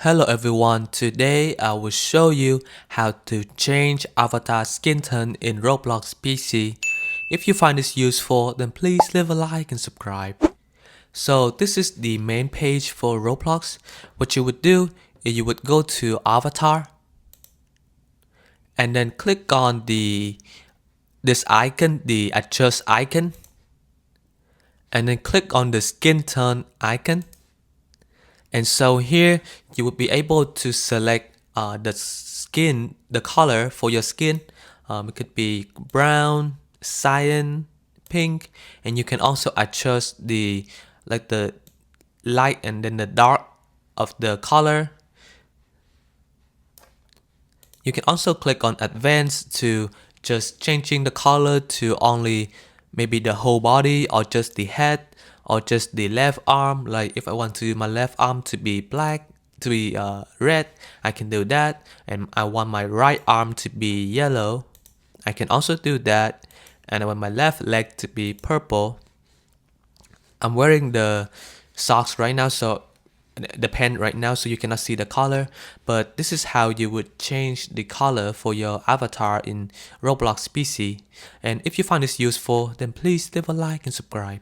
Hello everyone, today I will show you how to change avatar skin tone in Roblox PC. If you find this useful, then please leave a like and subscribe. So this is the main page for Roblox. What you would do is you would go to avatar and then click on this icon, the adjust icon, and then click on the skin tone icon. And so here you would be able to select the color for your skin. It could be brown, cyan, pink, and you can also adjust the light and then the dark of the color. You can also click on advanced to just changing the color to only maybe the whole body or just the head or just the left arm. Like if I want to my left arm to be black, to be red, I can do that. And I want my right arm to be yellow, I can also do that. And I want my left leg to be purple. I'm wearing the socks right now, so the pen right now, so you cannot see the color, but this is how you would change the color for your avatar in Roblox PC. And if you find this useful, then please leave a like and subscribe.